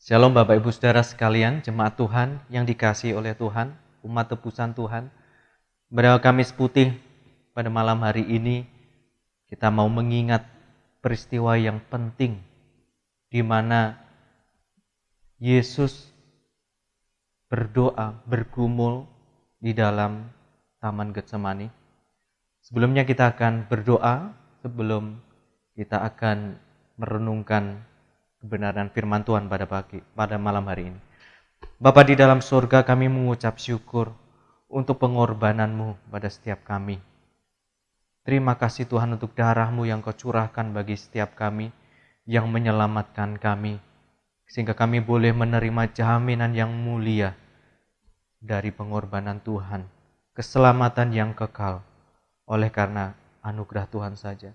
Shalom Bapak Ibu Saudara sekalian, jemaat Tuhan yang dikasihi oleh Tuhan, umat tebusan Tuhan. Pada Kamis Putih pada malam hari ini kita mau mengingat peristiwa yang penting di mana Yesus berdoa, bergumul di dalam Taman Getsemani. Sebelumnya kita akan berdoa sebelum kita akan merenungkan kebenaran firman Tuhan pada malam hari ini. Bapa di dalam surga, kami mengucap syukur untuk pengorbanan-Mu pada setiap kami. Terima kasih Tuhan untuk darah-Mu yang Kau curahkan bagi setiap kami, yang menyelamatkan kami, sehingga kami boleh menerima jaminan yang mulia dari pengorbanan Tuhan, keselamatan yang kekal, oleh karena anugerah Tuhan saja.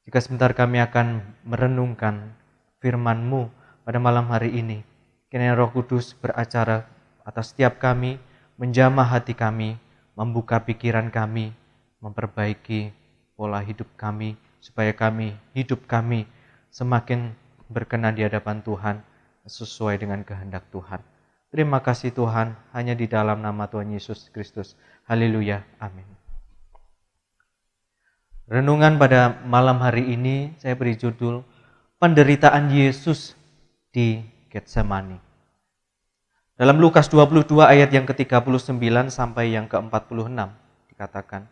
Jika sebentar kami akan merenungkan firman-Mu pada malam hari ini, kiranya Roh Kudus beracara atas setiap kami, menjamah hati kami, membuka pikiran kami, memperbaiki pola hidup kami, supaya hidup kami semakin berkenan di hadapan Tuhan, sesuai dengan kehendak Tuhan. Terima kasih Tuhan, hanya di dalam nama Tuhan Yesus Kristus. Haleluya, amin. Renungan pada malam hari ini saya beri judul penderitaan Yesus di Getsemani. Dalam Lukas 22 ayat yang ke-39 sampai yang ke-46 dikatakan,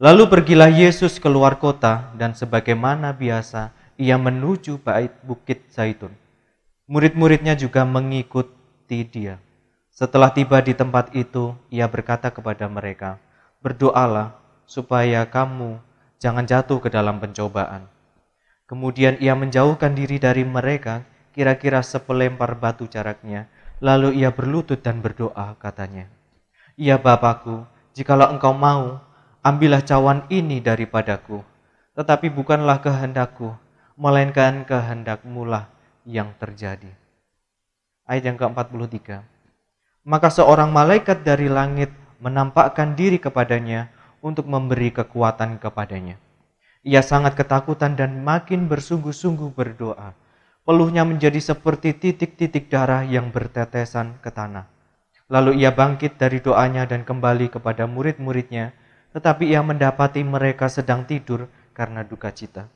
lalu pergilah Yesus keluar kota dan sebagaimana biasa ia menuju Bukit Zaitun. Murid-muridnya juga mengikuti dia. Setelah tiba di tempat itu, ia berkata kepada mereka, berdoalah supaya kamu jangan jatuh ke dalam pencobaan. Kemudian ia menjauhkan diri dari mereka, kira-kira sepelempar batu jaraknya. Lalu ia berlutut dan berdoa, katanya, ya Bapakku, jikalau engkau mau, ambillah cawan ini daripadaku. Tetapi bukanlah kehendakku, melainkan kehendak-Mu lah yang terjadi. Ayat yang ke-43. Maka seorang malaikat dari langit menampakkan diri kepadanya untuk memberi kekuatan kepadanya. Ia sangat ketakutan dan makin bersungguh-sungguh berdoa. Peluhnya menjadi seperti titik-titik darah yang bertetesan ke tanah. Lalu ia bangkit dari doanya dan kembali kepada murid-muridnya, tetapi ia mendapati mereka sedang tidur karena duka cita.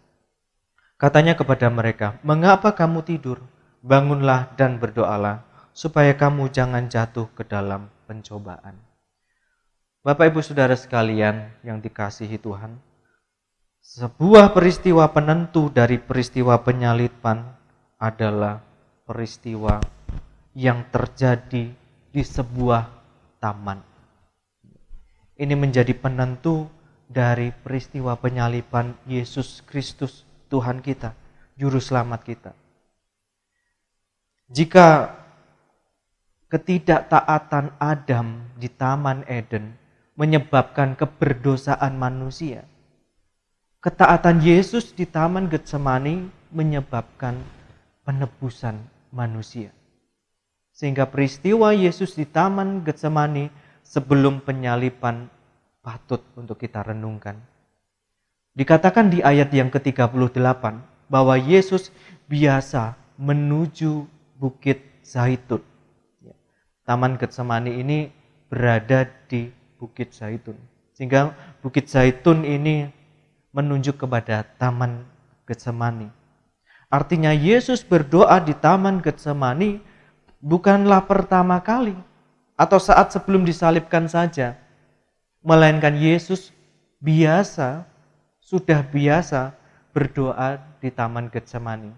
Katanya kepada mereka, mengapa kamu tidur? Bangunlah dan berdoalah, supaya kamu jangan jatuh ke dalam pencobaan. Bapak Ibu Saudara sekalian yang dikasihi Tuhan, sebuah peristiwa penentu dari peristiwa penyaliban adalah peristiwa yang terjadi di sebuah taman. Ini menjadi penentu dari peristiwa penyaliban Yesus Kristus, Tuhan kita, Juru Selamat kita. Jika ketidaktaatan Adam di Taman Eden menyebabkan keberdosaan manusia, ketaatan Yesus di Taman Getsemani menyebabkan penebusan manusia. Sehingga peristiwa Yesus di Taman Getsemani sebelum penyaliban patut untuk kita renungkan. Dikatakan di ayat yang ke-38 bahwa Yesus biasa menuju Bukit Zaitun. Taman Getsemani ini berada di Bukit Zaitun. Sehingga Bukit Zaitun ini menunjuk kepada Taman Getsemani. Artinya Yesus berdoa di Taman Getsemani bukanlah pertama kali atau saat sebelum disalibkan saja, melainkan Yesus sudah biasa berdoa di Taman Getsemani.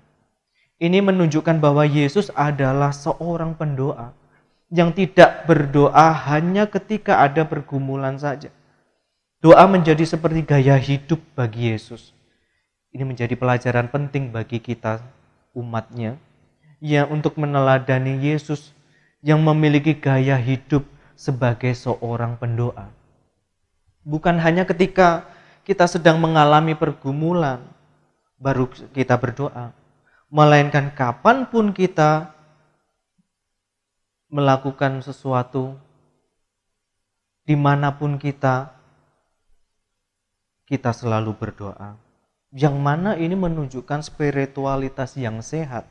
Ini menunjukkan bahwa Yesus adalah seorang pendoa yang tidak berdoa hanya ketika ada pergumulan saja. Doa menjadi seperti gaya hidup bagi Yesus. Ini menjadi pelajaran penting bagi kita umatnya, ya, untuk meneladani Yesus yang memiliki gaya hidup sebagai seorang pendoa. Bukan hanya ketika kita sedang mengalami pergumulan baru kita berdoa, melainkan kapanpun kita melakukan sesuatu, dimanapun kita selalu berdoa. Yang mana ini menunjukkan spiritualitas yang sehat.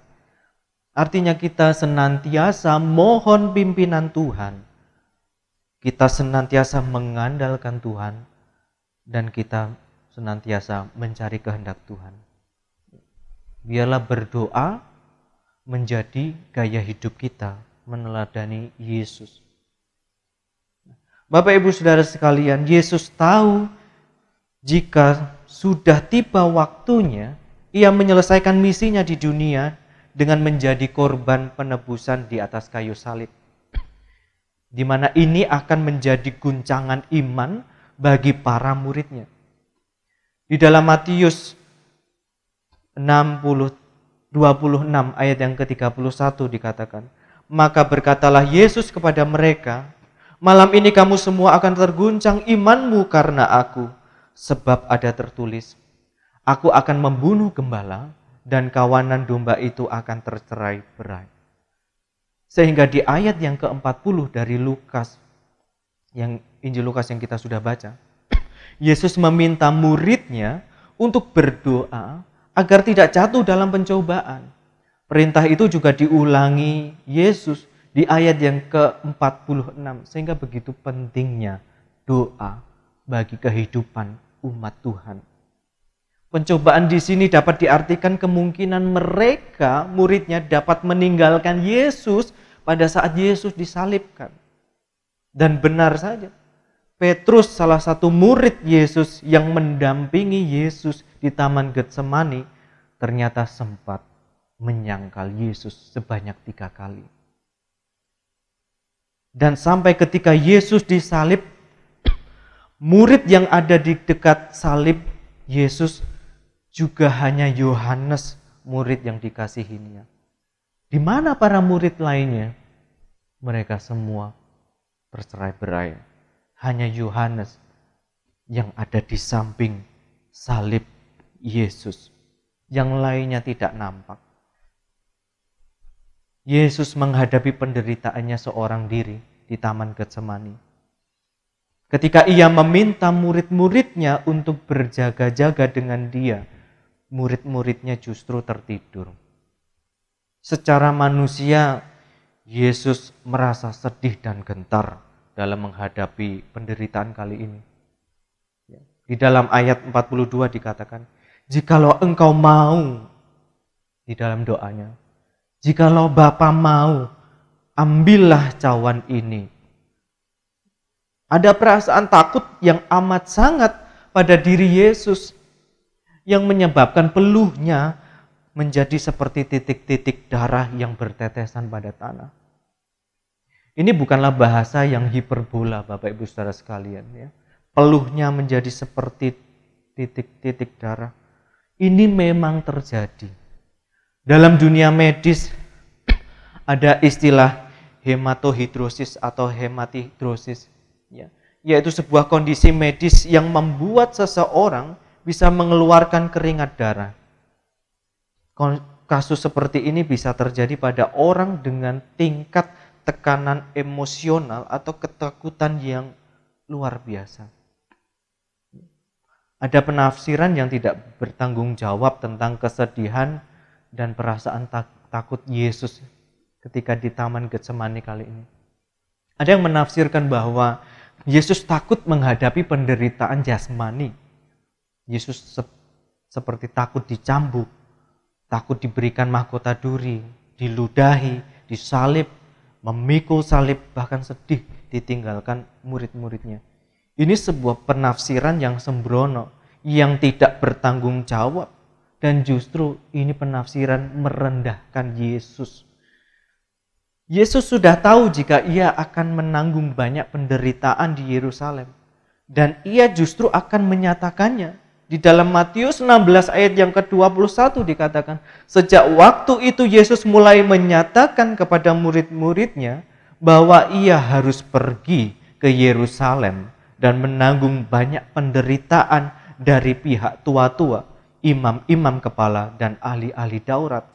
Artinya kita senantiasa mohon pimpinan Tuhan. Kita senantiasa mengandalkan Tuhan. Dan kita senantiasa mencari kehendak Tuhan. Biarlah berdoa menjadi gaya hidup kita, meneladani Yesus. Bapak Ibu Saudara sekalian, Yesus tahu jika sudah tiba waktunya, ia menyelesaikan misinya di dunia dengan menjadi korban penebusan di atas kayu salib. Di mana ini akan menjadi guncangan iman bagi para muridnya. Di dalam Matius 26 ayat yang ke-31 dikatakan, maka berkatalah Yesus kepada mereka, malam ini kamu semua akan terguncang imanmu karena aku, sebab ada tertulis, aku akan membunuh gembala dan kawanan domba itu akan tercerai-berai. Sehingga di ayat yang ke-40 dari Lukas, yang Injil Lukas yang kita sudah baca, Yesus meminta muridnya untuk berdoa agar tidak jatuh dalam pencobaan. Perintah itu juga diulangi Yesus di ayat yang ke-46. Sehingga begitu pentingnya doa bagi kehidupan umat Tuhan. Pencobaan di sini dapat diartikan kemungkinan mereka, muridnya, dapat meninggalkan Yesus pada saat Yesus disalibkan. Dan benar saja, Petrus, salah satu murid Yesus yang mendampingi Yesus di Taman Getsemani, ternyata sempat menyangkal Yesus sebanyak 3 kali. Dan sampai ketika Yesus disalib, murid yang ada di dekat salib Yesus juga hanya Yohanes, murid yang dikasihinya. Di mana para murid lainnya? Mereka semua tercerai-berai. Hanya Yohanes yang ada di samping salib Yesus. Yang lainnya tidak nampak. Yesus menghadapi penderitaannya seorang diri di Taman Getsemani. Ketika ia meminta murid-muridnya untuk berjaga-jaga dengan dia, murid-muridnya justru tertidur. Secara manusia, Yesus merasa sedih dan gentar dalam menghadapi penderitaan kali ini. Di dalam ayat 42 dikatakan, jikalau engkau mau, di dalam doanya, jikalau Bapa mau, ambillah cawan ini. Ada perasaan takut yang amat sangat pada diri Yesus yang menyebabkan peluhnya menjadi seperti titik-titik darah yang bertetesan pada tanah. Ini bukanlah bahasa yang hiperbola, Bapak Ibu Saudara sekalian, ya. Peluhnya menjadi seperti titik-titik darah. Ini memang terjadi. Dalam dunia medis ada istilah hematohidrosis atau hematidrosis, ya, yaitu sebuah kondisi medis yang membuat seseorang bisa mengeluarkan keringat darah. Kasus seperti ini bisa terjadi pada orang dengan tingkat tekanan emosional atau ketakutan yang luar biasa. Ada penafsiran yang tidak bertanggung jawab tentang kesedihan dan perasaan takut Yesus ketika di Taman Getsemani kali ini. Ada yang menafsirkan bahwa Yesus takut menghadapi penderitaan jasmani. Yesus seperti takut dicambuk, takut diberikan mahkota duri, diludahi, disalib, memikul salib, bahkan sedih ditinggalkan murid-muridnya. Ini sebuah penafsiran yang sembrono, yang tidak bertanggung jawab. Dan justru ini penafsiran merendahkan Yesus. Yesus sudah tahu jika ia akan menanggung banyak penderitaan di Yerusalem. Dan ia justru akan menyatakannya. Di dalam Matius 16 ayat yang ke-21 dikatakan, sejak waktu itu Yesus mulai menyatakan kepada murid-muridnya bahwa ia harus pergi ke Yerusalem dan menanggung banyak penderitaan dari pihak tua-tua, imam-imam kepala dan ahli-ahli Taurat,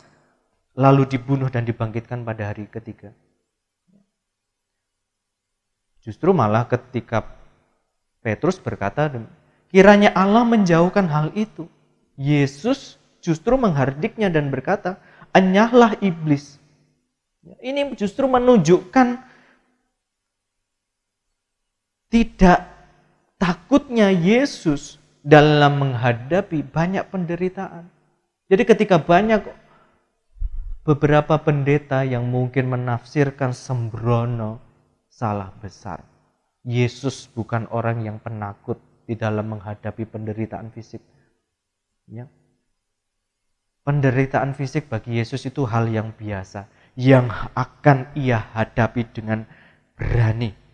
lalu dibunuh dan dibangkitkan pada hari ketiga. Justru malah ketika Petrus berkata, kiranya Allah menjauhkan hal itu. Yesus justru menghardiknya dan berkata, enyahlah iblis. Ini justru menunjukkan tidak takutnya Yesus dalam menghadapi banyak penderitaan. Jadi ketika banyak beberapa pendeta yang mungkin menafsirkan sembrono, salah besar. Yesus bukan orang yang penakut di dalam menghadapi penderitaan fisik. Ya. Penderitaan fisik bagi Yesus itu hal yang biasa, yang akan ia hadapi dengan berani.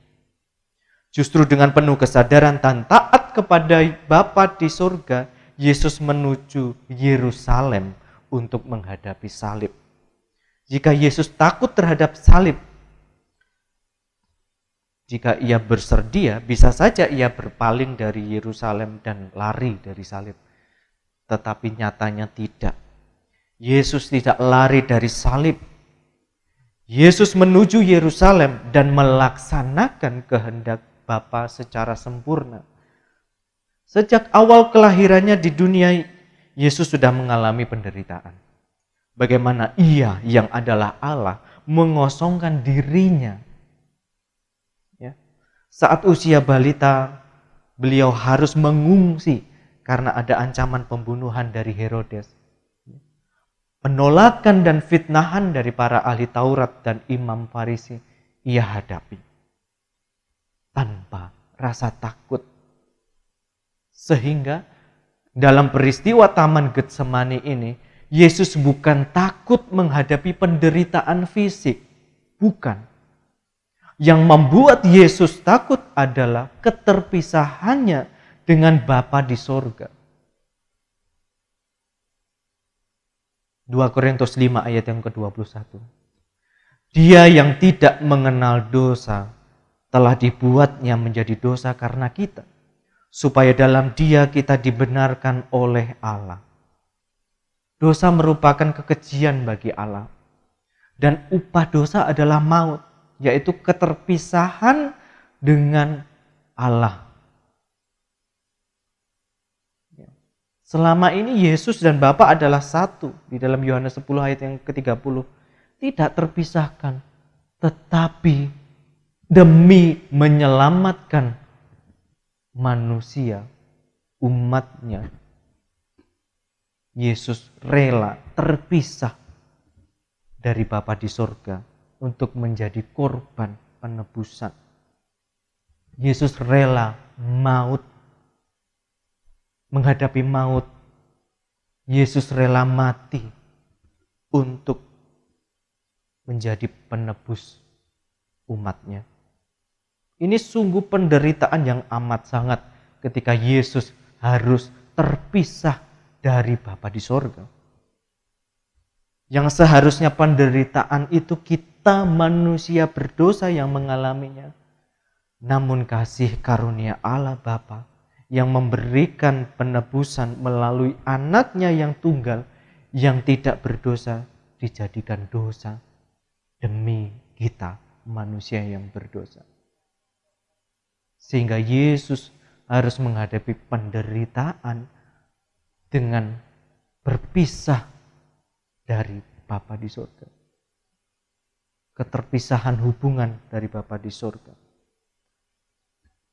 Justru dengan penuh kesadaran dan taat kepada Bapa di surga, Yesus menuju Yerusalem untuk menghadapi salib. Jika Yesus takut terhadap salib, jika ia bersedia, bisa saja ia berpaling dari Yerusalem dan lari dari salib. Tetapi nyatanya tidak. Yesus tidak lari dari salib. Yesus menuju Yerusalem dan melaksanakan kehendak Bapa secara sempurna. Sejak awal kelahirannya di dunia, Yesus sudah mengalami penderitaan. Bagaimana ia yang adalah Allah mengosongkan dirinya. Ya. Saat usia balita, beliau harus mengungsi karena ada ancaman pembunuhan dari Herodes. Penolakan dan fitnahan dari para ahli Taurat dan imam Farisi ia hadapi tanpa rasa takut. Sehingga dalam peristiwa Taman Getsemani ini, Yesus bukan takut menghadapi penderitaan fisik. Bukan. Yang membuat Yesus takut adalah keterpisahannya dengan Bapa di sorga. 2 Korintus 5 ayat yang ke-21. Dia yang tidak mengenal dosa telah dibuatnya menjadi dosa karena kita, supaya dalam dia kita dibenarkan oleh Allah. Dosa merupakan kekejian bagi Allah. Dan upah dosa adalah maut, yaitu keterpisahan dengan Allah. Selama ini Yesus dan Bapa adalah satu. Di dalam Yohanes 10 ayat yang ke-30. Tidak terpisahkan. Tetapi demi menyelamatkan manusia, umatnya, Yesus rela terpisah dari Bapa di surga untuk menjadi korban penebusan. Yesus rela maut, menghadapi maut. Yesus rela mati untuk menjadi penebus umatnya. Ini sungguh penderitaan yang amat sangat ketika Yesus harus terpisah dari Bapa di sorga. Yang seharusnya penderitaan itu kita manusia berdosa yang mengalaminya. Namun kasih karunia Allah Bapa yang memberikan penebusan melalui anaknya yang tunggal yang tidak berdosa dijadikan dosa demi kita manusia yang berdosa. Sehingga Yesus harus menghadapi penderitaan dengan berpisah dari Bapa di surga. Keterpisahan hubungan dari Bapa di surga.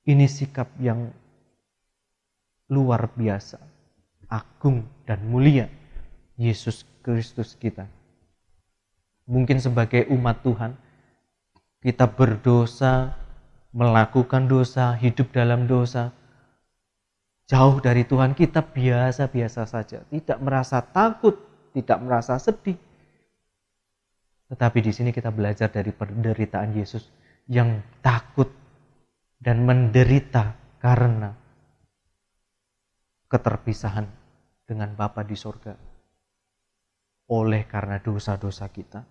Ini sikap yang luar biasa, agung dan mulia Yesus Kristus kita. Mungkin sebagai umat Tuhan, kita berdosa, melakukan dosa, hidup dalam dosa, jauh dari Tuhan, kita biasa-biasa saja, tidak merasa takut, tidak merasa sedih. Tetapi di sini kita belajar dari penderitaan Yesus yang takut dan menderita karena keterpisahan dengan Bapa di surga oleh karena dosa-dosa kita.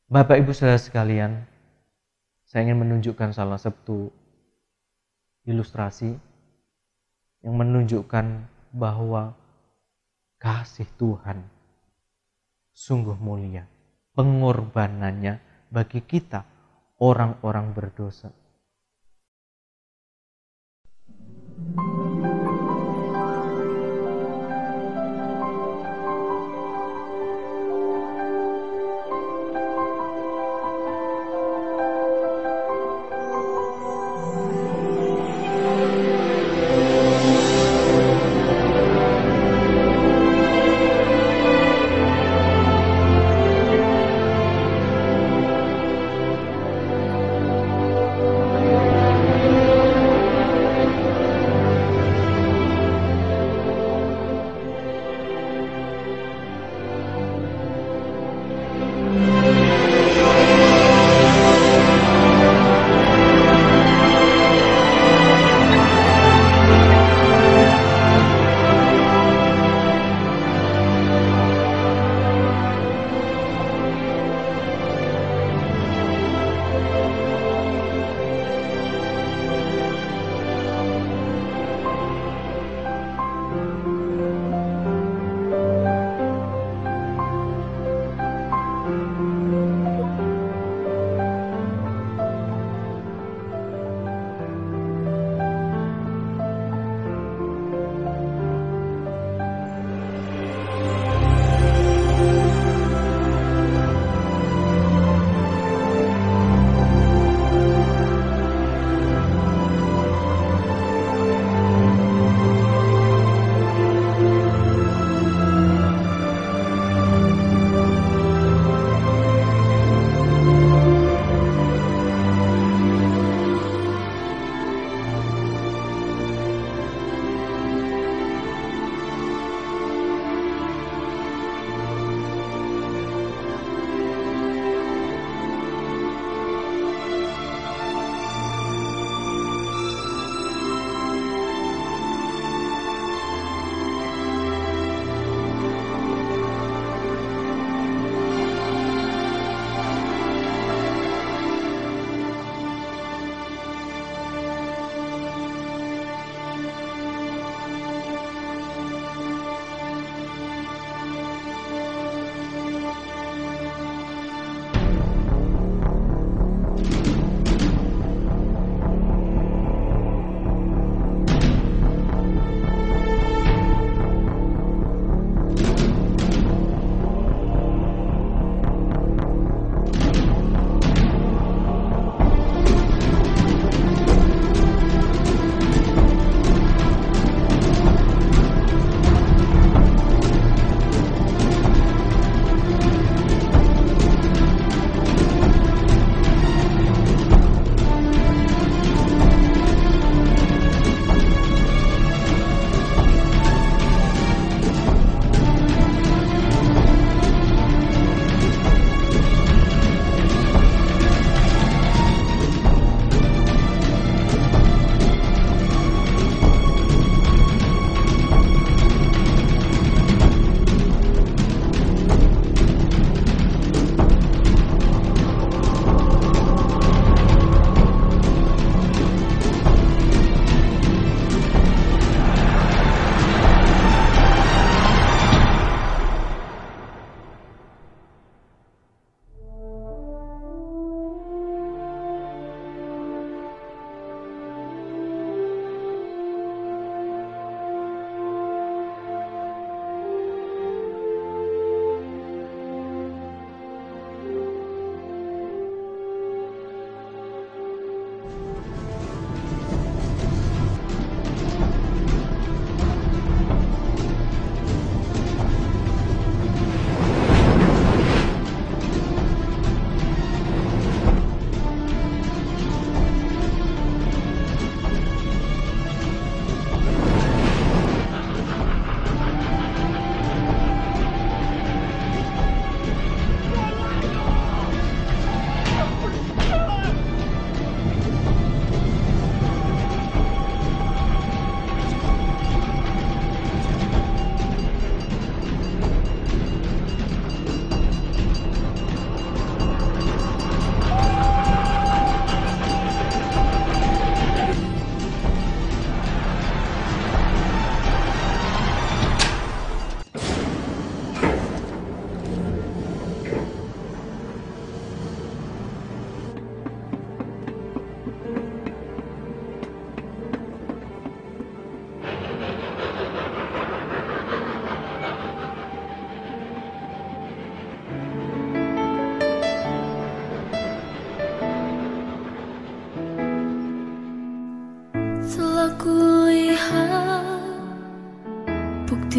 Bapak Ibu Saudara sekalian, saya ingin menunjukkan salah satu ilustrasi yang menunjukkan bahwa kasih Tuhan sungguh mulia. Pengorbanannya bagi kita, orang-orang berdosa.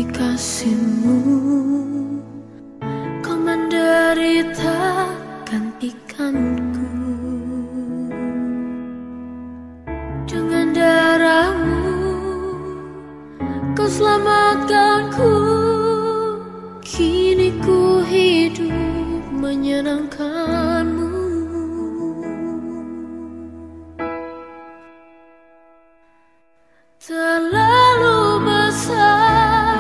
bukti kasih-Mu. Kau menderita gantikanku. Dengan darah-Mu Kau selamatkanku. Kini ku hidup menyenangkan-Mu. Terlalu besar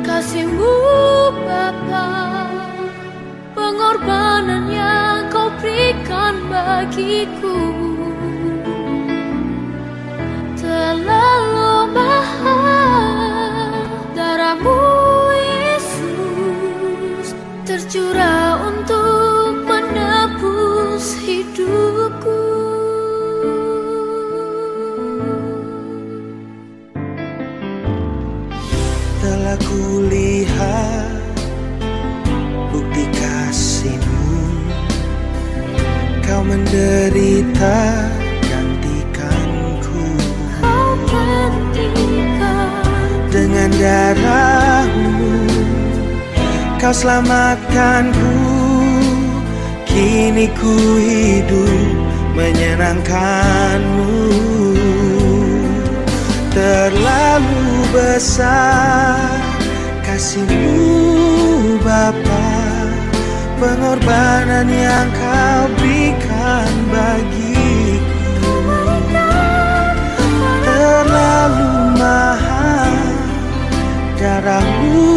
kasih-Mu Bapa, pengorbanan yang Kau berikan bagiku. Terlalu mahal darah-Mu Yesus, tercurah untuk menebus hidupku. Telah kulihat bukti kasih-Mu, Kau menderita gantikanku. Kau gantikan Dengan darah-Mu Kau selamatkanku. Kini ku hidup menyenangkan-Mu. Terlalu besar kasih-Mu Bapa, pengorbanan yang Kau berikan bagiku. Terlalu mahal darah-Mu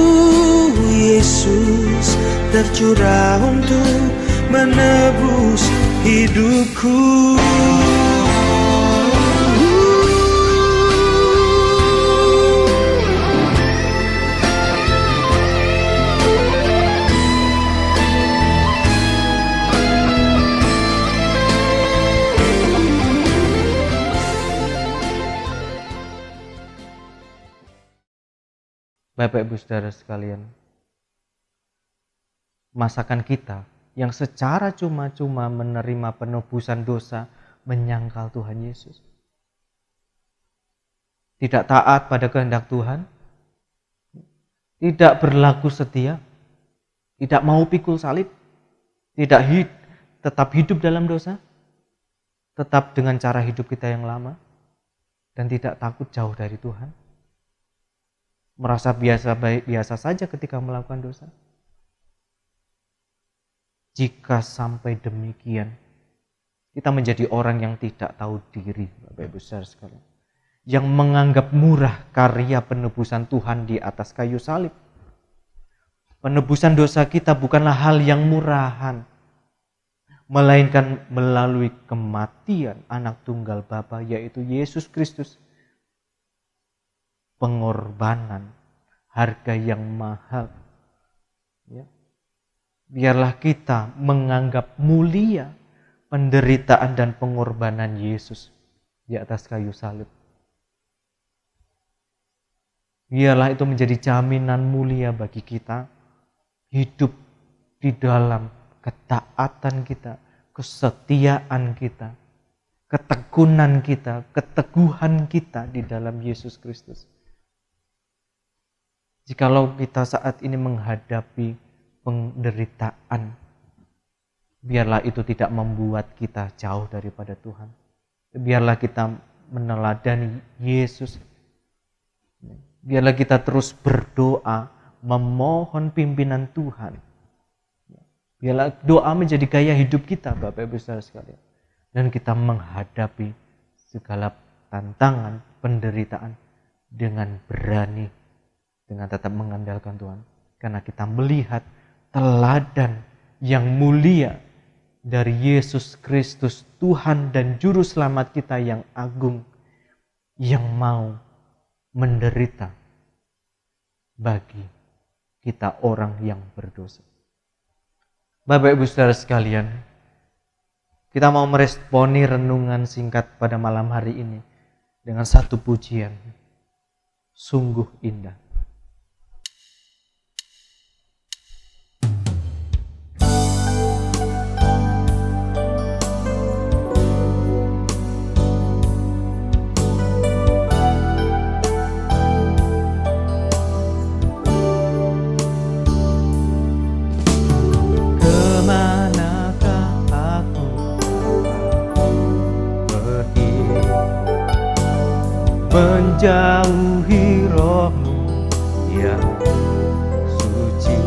Yesus, tercurah untuk menebus hidupku. Bapak Ibu Saudara sekalian, masakan kita yang secara cuma-cuma menerima penebusan dosa menyangkal Tuhan Yesus, tidak taat pada kehendak Tuhan, tidak berlaku setia, tidak mau pikul salib, tetap hidup dalam dosa, tetap dengan cara hidup kita yang lama, dan tidak takut jauh dari Tuhan. Merasa biasa saja ketika melakukan dosa. Jika sampai demikian, kita menjadi orang yang tidak tahu diri, Bapak Ibu Saudara sekalian, yang menganggap murah karya penebusan Tuhan di atas kayu salib. Penebusan dosa kita bukanlah hal yang murahan, melainkan melalui kematian Anak Tunggal Bapa, yaitu Yesus Kristus. Pengorbanan, harga yang mahal. Ya. Biarlah kita menganggap mulia penderitaan dan pengorbanan Yesus di atas kayu salib. Biarlah itu menjadi jaminan mulia bagi kita hidup di dalam ketaatan kita, kesetiaan kita, ketekunan kita, keteguhan kita di dalam Yesus Kristus. Jikalau kita saat ini menghadapi penderitaan, biarlah itu tidak membuat kita jauh daripada Tuhan. Biarlah kita meneladani Yesus. Biarlah kita terus berdoa, memohon pimpinan Tuhan. Biarlah doa menjadi gaya hidup kita, Bapak Ibu Saudara sekalian. Dan kita menghadapi segala tantangan, penderitaan dengan berani, dengan tetap mengandalkan Tuhan. Karena kita melihat teladan yang mulia dari Yesus Kristus, Tuhan dan Juru Selamat kita yang agung, yang mau menderita bagi kita orang yang berdosa. Bapak Ibu Saudara sekalian, kita mau meresponi renungan singkat pada malam hari ini dengan satu pujian. Sungguh indah. jauhi rohmu yang suci,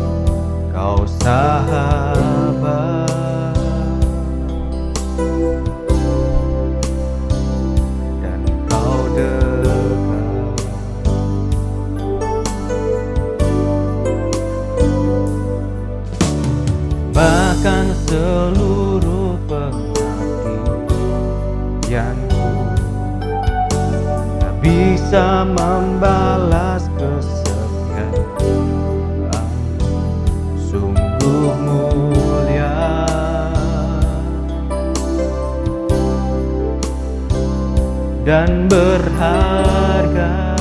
kau sahabat, dan kau dekat. Bahkan seluruh pengabdianku tak bisa membalas kesetiaan, sungguh mulia dan berharga,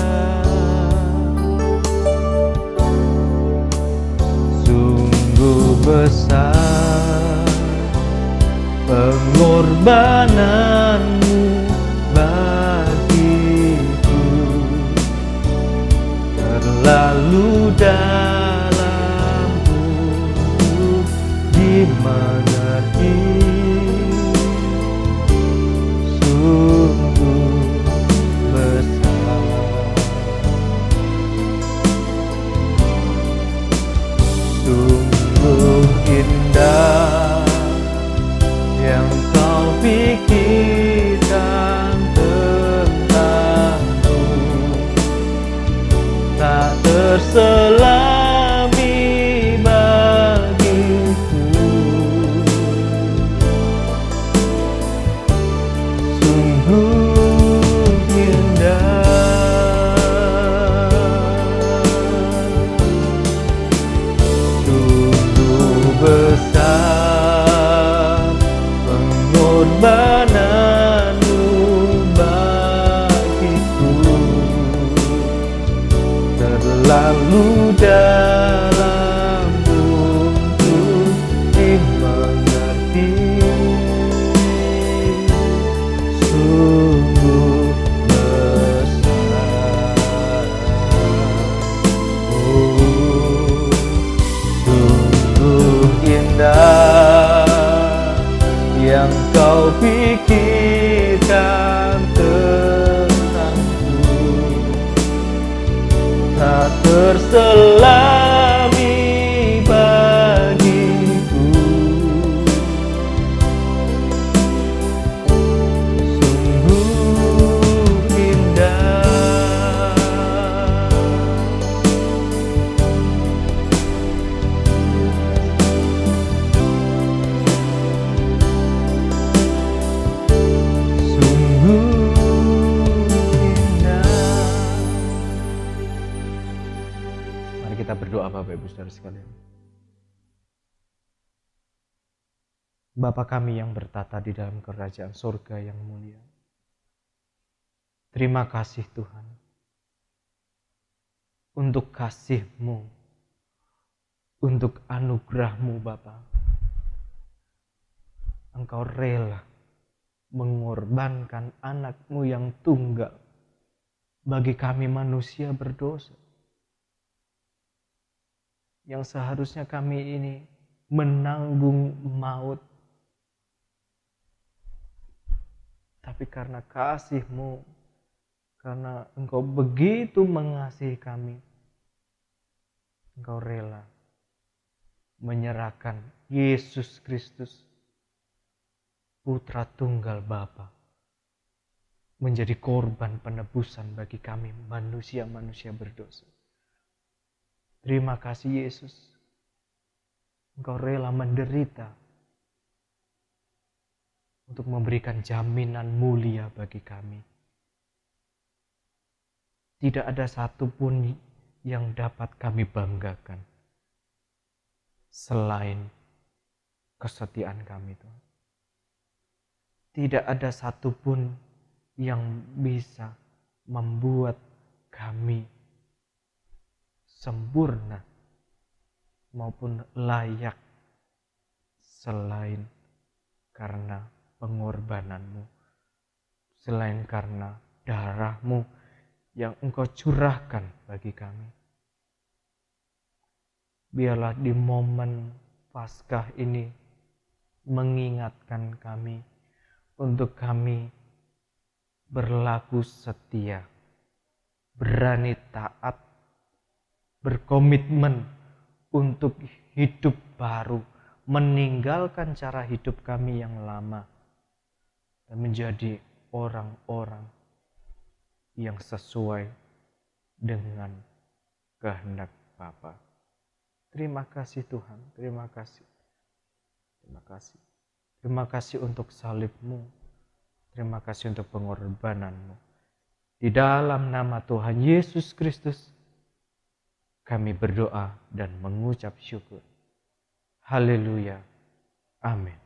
sungguh besar pengorbananmu bagiku, terlalu dalam untuk dimengerti, sungguh besar, sungguh indah yang kau pikirkan tentangku, tak terselami bagiku, sungguh indah, sungguh besar pengorbananmu bagiku, terlalu dalam untuk dimengerti, sungguh besar, oh, sungguh indah yang kau pikirkan tentangku, tak terselami bagiku, sungguh indah, sungguh indah. Mari kita berdoa Bapak Ibu Saudara sekalian. Bapa kami yang bertata di dalam kerajaan surga yang mulia, terima kasih Tuhan untuk kasih-Mu, untuk anugerah-Mu Bapa. Engkau rela mengorbankan anak-Mu yang tunggal bagi kami manusia berdosa, yang seharusnya kami ini menanggung maut, tapi karena kasih-Mu, karena Engkau begitu mengasihi kami, Engkau rela menyerahkan Yesus Kristus, Putra Tunggal Bapa, menjadi korban penebusan bagi kami manusia-manusia berdosa. Terima kasih Yesus, Engkau rela menderita untuk memberikan jaminan mulia bagi kami. Tidak ada satupun yang dapat kami banggakan selain kesetiaan kami, Tuhan. Tidak ada satupun yang bisa membuat kami sempurna maupun layak selain karena pengorbanan-Mu, selain karena darah-Mu yang Engkau curahkan bagi kami. Biarlah di momen Paskah ini mengingatkan kami untuk kami berlaku setia berani taat, berkomitmen untuk hidup baru, meninggalkan cara hidup kami yang lama, dan menjadi orang-orang yang sesuai dengan kehendak Bapa. Terima kasih Tuhan, terima kasih. Terima kasih. Terima kasih untuk salib-Mu. Terima kasih untuk pengorbanan-Mu. Di dalam nama Tuhan Yesus Kristus, kami berdoa dan mengucap syukur. Haleluya. Amin.